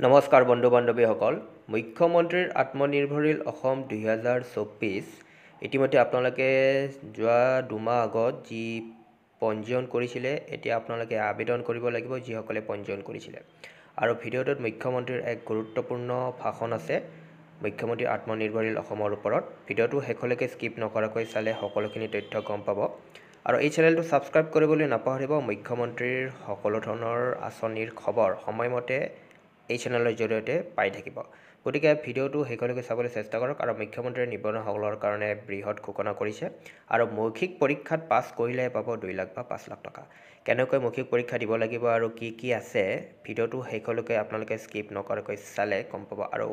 নমস্কাৰ বন্ধু বান্ধৱীসকল, মুখ্যমন্ত্ৰীৰ আত্মনিৰ্ভৰশীল অসম 2024 ইতিমধ্যে আপোনালোকে যোৱা দুমাহ আগত যি পঞ্জীয়ন কৰিছিলে, এতিয়া আপোনালোকে আবেদন কৰিব লাগিব যিসকলে পঞ্জীয়ন কৰিছিলে। আৰু ভিডিঅ'টোত মুখ্যমন্ত্ৰীৰ এক গুৰুত্বপূৰ্ণ ভাষণ আছে মুখ্যমন্ত্ৰীৰ আত্মনিৰ্ভৰশীল অসমৰ ওপৰত। ভিডিঅ'টো শেষলৈকে স্কিপ নকৰাকৈ চালে সকলোখিনি তথ্য গম পাব। আৰু এই চেনেলটো ছাবস্ক্ৰাইব কৰিবলৈ নাপাহৰিব। মুখ্যমন্ত্ৰীৰ সকলো ধৰণৰ আঁচনিৰ খবৰ সময়মতে এই চেনেলৰ জৰিয়তে পাই থাকিব। গতিকে ভিডিঅ'টো শেষলৈকে চাবলৈ চেষ্টা কৰক। আৰু মুখ্যমন্ত্ৰীয়ে নিবনুৱাসকলৰ কাৰণে বৃহৎ ঘোষণা কৰিছে। আৰু মৌখিক পৰীক্ষাত পাছ কৰিলেহে পাব 2 লাখ বা 5 লাখ টকা। কেনেকৈ মৌখিক পৰীক্ষা দিব লাগিব আৰু কি আছে, ভিডিঅ'টো শেষলৈকে আপোনালোকে স্কিপ নকৰাকৈ চালে গম পাব। আৰু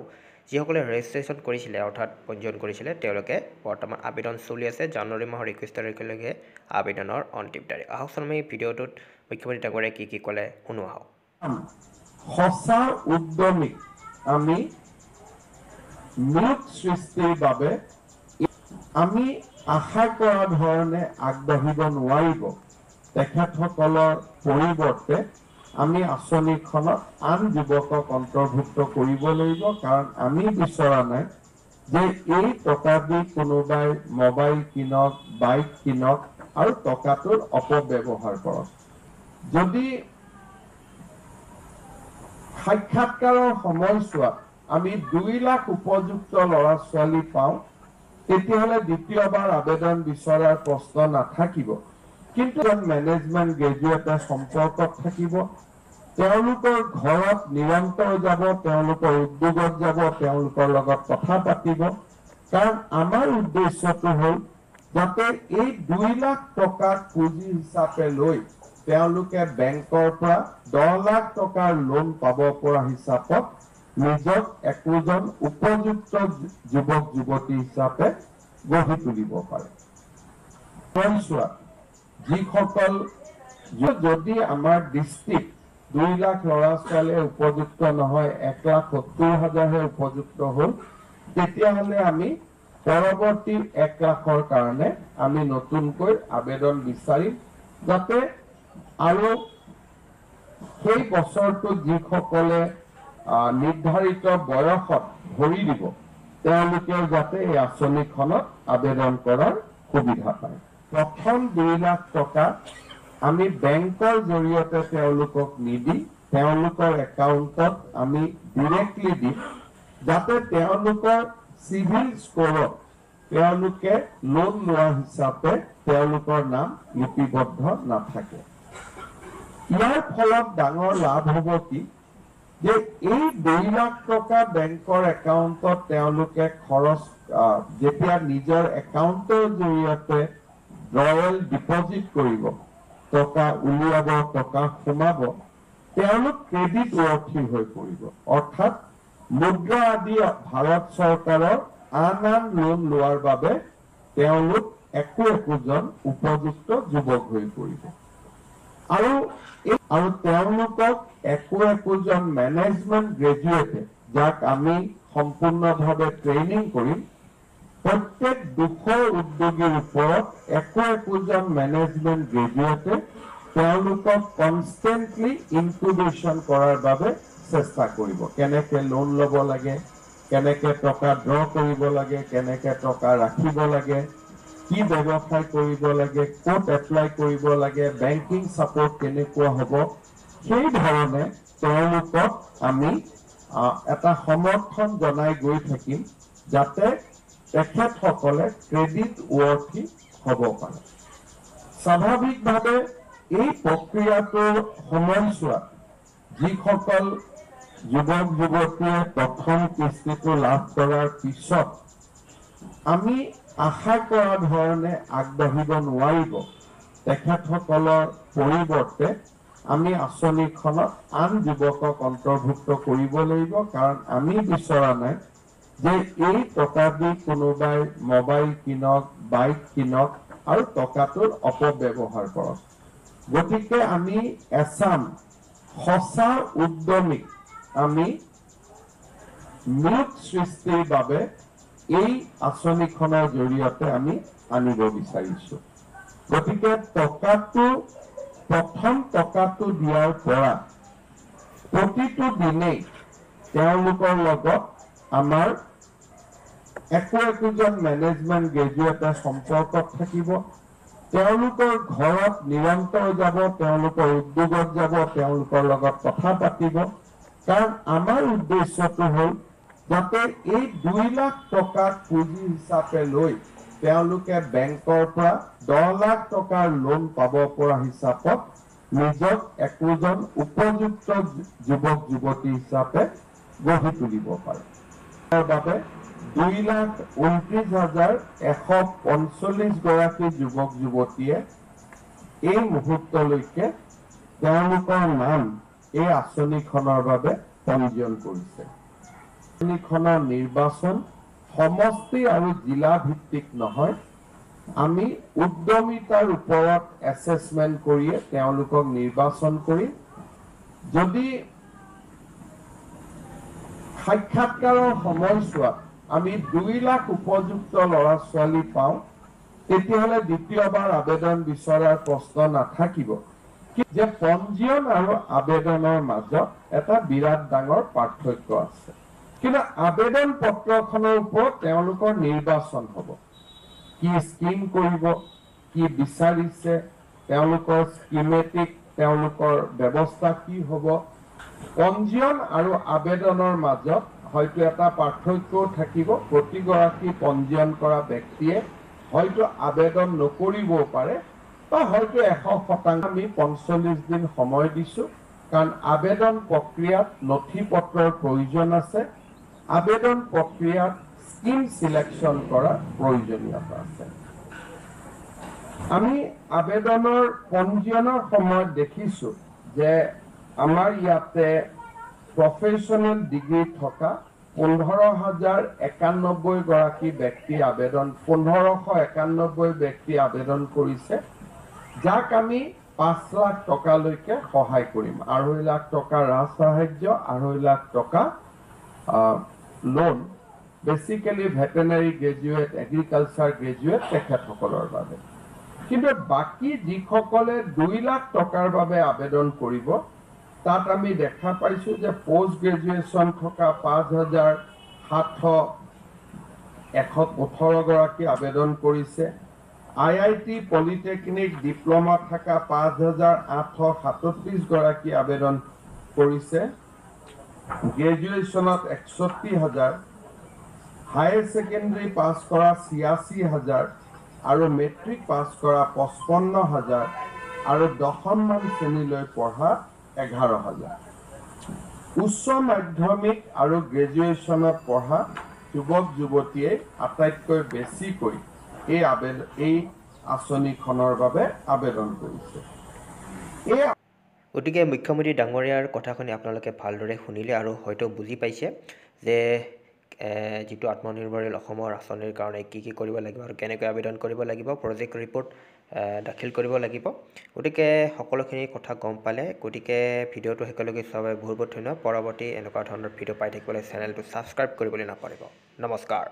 যিসকলে ৰেজিষ্ট্ৰেশ্যন কৰিছিলে অৰ্থাৎ পঞ্জীয়ন কৰিছিলে, তেওঁলোকে বৰ্তমান আবেদন চলি আছে। জানুৱাৰী মাহৰ 21 তাৰিখলৈকে আবেদনৰ অন্তিম তাৰিখ। আহকচোন আমি ভিডিঅ'টোত মুখ্যমন্ত্ৰী ডাঙৰীয়াই কি ক'লে শুনো আহক। সঁচা উদ্যমীক আমি নিয়োগ সৃষ্টিৰ বাবে আমি আশা কৰা ধৰণে আগবাঢ়িব নোৱাৰিব। তেখেতসকলৰ পৰিৱৰ্তে আমি আঁচনিখনত আন যুৱকক অন্তৰ্ভুক্ত কৰিব লাগিব, কাৰণ আমি বিচৰা নাই যে এই টকা দি কোনোবাই মোবাইল কিনক, বাইক কিনক আৰু টকাটোৰ অপব্যৱহাৰ কৰক। যদি সাক্ষাৎকাৰৰ সময়ছোৱাত আমি 2 লাখ উপযুক্ত ল'ৰা ছোৱালী পাওঁ, তেতিয়াহ'লে দ্বিতীয়বাৰ আবেদন বিচৰাৰ প্ৰশ্ন নাথাকিব। কিন্তু মেনেজমেণ্ট গ্ৰেজুৱেটে সম্পৰ্কত থাকিব, তেওঁলোকৰ ঘৰত নিৰন্তৰ যাব, তেওঁলোকৰ উদ্যোগত যাব, তেওঁলোকৰ লগত কথা পাতিব। কাৰণ আমাৰ উদ্দেশ্যটো হ'ল যাতে এই 2 লাখ টকা পুঁজি হিচাপে লৈ তেওঁলোকে বেংকৰ পৰা 10 লাখ টকাৰ লোন পাব পৰা হিচাপত নিজক একোজন উপযুক্ত যুৱক যুৱতী হিচাপে গঢ়ি তুলিব পাৰে। যিসকল যদি আমাৰ ডিষ্ট্ৰিক্ট 2 লাখ ল'ৰা ছোৱালীয়ে উপযুক্ত নহয়, 1,70,000হে উপযুক্ত হ'ল, তেতিয়াহ'লে আমি পৰৱৰ্তী 1 লাখৰ কাৰণে আমি নতুনকৈ আবেদন বিচাৰিম, যাতে আৰু সেই বছৰটোত যিসকলে নিৰ্ধাৰিত বয়সত ভৰি দিব, তেওঁলোকে যাতে এই আঁচনিখনত আবেদন কৰাৰ সুবিধা পায়। প্ৰথম 2 লাখ টকা আমি বেংকৰ জৰিয়তে তেওঁলোকক নিদি তেওঁলোকৰ একাউণ্টত আমি ডিৰেক্টলি দিম, যাতে তেওঁলোকৰ চিভিল স্ক'ৰত তেওঁলোকে লোন লোৱা হিচাপে তেওঁলোকৰ নাম লিপিবদ্ধ নাথাকে। ইয়াৰ ফলত ডাঙৰ লাভ হ'ব কি, যে এই 2 লাখ টকা বেংকৰ একাউণ্টত তেওঁলোকে খৰচ যেতিয়া নিজৰ একাউণ্টৰ জৰিয়তে ৰয়েল ডিপজিট কৰিব, টকা উলিয়াব, টকা সোমাব, তেওঁলোক ক্ৰেডিট ৱৰ্থী হৈ পৰিব। অৰ্থাৎ মুদ্ৰা আদি ভাৰত চৰকাৰৰ আন লোন লোৱাৰ বাবে তেওঁলোক একোজন উপযুক্ত যুৱক হৈ পৰিব। আৰু তেওঁলোকক একোজন মেনেজমেণ্ট গ্ৰেজুৱেটে, যাক আমি সম্পূৰ্ণভাৱে ট্ৰেইনিং কৰিম, প্ৰত্যেক 200 উদ্যোগীৰ ওপৰত একোজন মেনেজমেণ্ট গ্ৰেজুৱেটে তেওঁলোকক কনষ্টেণ্টলি ইনকুবেশ্যন কৰাৰ বাবে চেষ্টা কৰিব। কেনেকে লোন ল'ব লাগে, কেনেকে টকা ড্ৰ কৰিব লাগে, কেনেকে টকা ৰাখিব লাগে, কি ব্যৱসায় কৰিব লাগে, ক'ত এপ্লাই কৰিব লাগে, বেংকিং ছাপোৰ্ট কেনেকুৱা হ'ব, সেই ধৰণে তেওঁলোকক আমি এটা সমৰ্থন জনাই গৈ থাকিম, যাতে তেখেতসকলে ক্ৰেডিট ৱৰ্থী হ'ব পাৰে। স্বাভাৱিকভাৱে এই প্ৰক্ৰিয়াটোৰ সময়ছোৱাত যিসকল যুৱক যুৱতীয়ে প্ৰথম কিস্তিটো লাভ কৰাৰ পিছত আমি আশা কৰা ধৰণে আগবাঢ়িব নোৱাৰিব, তেখেতসকলৰ পৰিৱৰ্তে আমি আঁচনিখনত আন যুৱকক অন্তৰ্ভুক্ত কৰিব লাগিব, কাৰণ আমি বিচৰা নাই যে এই টকা দি কোনোবাই মোবাইল কিনক, বাইক কিনক আৰু টকাটোৰ অপব্যৱহাৰ কৰক। গতিকে আমি এচাম সঁচা উদ্যমীক আমি নিয়োগ সৃষ্টিৰ বাবে এই আঁচনিখনৰ জৰিয়তে আমি আনিব বিচাৰিছো। গতিকে প্ৰথম টকাটো দিয়াৰ পৰা প্ৰতিটো দিনেই তেওঁলোকৰ লগত আমাৰ একোজন মেনেজমেণ্ট গ্ৰেজুৱেটে সম্পৰ্কত থাকিব। তেওঁলোকৰ ঘৰত নিৰন্তৰ যাব, তেওঁলোকৰ উদ্যোগত যাব, তেওঁলোকৰ লগত কথা পাতিব। কাৰণ আমাৰ উদ্দেশ্যটো হ'ল যাতে এই 2 লাখ টকাক পুঁজি হিচাপে লৈ তেওঁলোকে বেংকৰ পৰা 10 লাখ টকাৰ লোন পাব পৰা হিচাপত নিজক একোজন উপযুক্ত যুৱক যুৱতী হিচাপে গঢ়ি তুলিব পাৰে। তাৰ বাবে 2,29,145 গৰাকী যুৱক যুৱতীয়ে এই মুহূৰ্তলৈকে তেওঁলোকৰ নাম এই আঁচনিখনৰ বাবে পঞ্জীয়ন কৰিছে। আঁচনিখনৰ নিৰ্বাচন সমষ্টি আৰু জিলা ভিত্তিক নহয়, আমি উদ্যমিতাৰ ওপৰত এছেছমেণ্ট কৰিয়ে তেওঁলোকক নিৰ্বাচন কৰি যদি সাক্ষাৎকাৰৰ সময়ছোৱাত আমি 2 লাখ উপযুক্ত ল'ৰা ছোৱালী পাওঁ, তেতিয়াহ'লে দ্বিতীয়বাৰ আবেদন বিচৰাৰ প্ৰশ্ন নাথাকিব। যে পঞ্জীয়ন আৰু আবেদনৰ মাজত এটা বিৰাট ডাঙৰ পাৰ্থক্য আছে। কিন্তু আবেদন পত্ৰখনৰ ওপৰত তেওঁলোকৰ নিৰ্বাচন হ'ব। কি স্কিম কৰিব, কি বিচাৰিছে, তেওঁলোকৰ স্কিমেটিক তেওঁলোকৰ ব্যৱস্থা কি হ'ব। পঞ্জীয়ন আৰু আবেদনৰ মাজত হয়তো এটা পাৰ্থক্যও থাকিব। প্ৰতিগৰাকী পঞ্জীয়ন কৰা ব্যক্তিয়ে হয়তো আবেদন নকৰিবও পাৰে বা হয়তো 100% আমি 45 দিন সময় দিছোঁ। কাৰণ আবেদন প্ৰক্ৰিয়াত নথি পত্ৰৰ প্ৰয়োজন আছে, আবেদন প্ৰক্ৰিয়াত স্কিম সিলেকশ্যন কৰাৰ প্ৰয়োজনীয়তা আছে। আমি আবেদনৰ পঞ্জীয়নৰ সময়ত দেখিছোঁ যে আমাৰ ইয়াতে প্ৰফেশ্যনেল ডিগ্ৰী থকা 15,091 গৰাকী ব্যক্তি 1591 ব্যক্তি আবেদন কৰিছে, যাক আমি 5 লাখ টকালৈকে সহায় কৰিম। 2.5 লাখ টকা ৰাজ সাহায্য, 2.5 লাখ টকা loan, basically veterinary graduate, agriculture graduate তেখেতসকলৰ বাবে। কিন্তু বাকী যিসকলে 2 লাখ টকাৰ বাবে আবেদন কৰিব, তাত আমি দেখা পাইছোঁ যে পোষ্ট গ্ৰেজুৱেশ্যন থকা 5,718 গৰাকী আবেদন কৰিছে। IIT পলিটেকনিক ডিপ্ল'মা থকা 5,837 গৰাকী আবেদন কৰিছে। গ্ৰেজুৱেশ্যনত 61,000, হায়াৰ ছেকেণ্ডেৰী পাছ কৰা 86,000 আৰু মেট্ৰিক পাছ কৰা 55,000 আৰু 10মান শ্ৰেণীলৈ পঢ়া 11,000। উচ্চ মাধ্যমিক আৰু গ্ৰেজুৱেশ্যনত পঢ়া যুৱক যুৱতীয়ে আটাইতকৈ বেছিকৈ এই আঁচনিখনৰ বাবে আবেদন কৰিছে। গতিকে মুখ্যমন্ত্ৰী ডাঙৰীয়াৰ কথাখিনি আপোনালোকে ভালদৰে শুনিলে আৰু হয়তো বুজি পাইছে যে যিটো আত্মনিৰ্ভৰশীল অসমৰ আঁচনিৰ কাৰণে কি কি কৰিব লাগিব আৰু কেনেকৈ আবেদন কৰিব লাগিব, প্ৰজেক্ট ৰিপৰ্ট দাখিল কৰিব লাগিব। গতিকে সকলোখিনি কথা গম পালে। গতিকে ভিডিঅ'টো শেষলৈকে চোৱাৰ বাবে বহুত বহুত ধন্যবাদ। পৰৱৰ্তী এনেকুৱা ধৰণৰ ভিডিঅ' পাই থাকিবলৈ চেনেলটো ছাবস্ক্ৰাইব কৰিবলৈ নাপাহৰিব। নমস্কাৰ।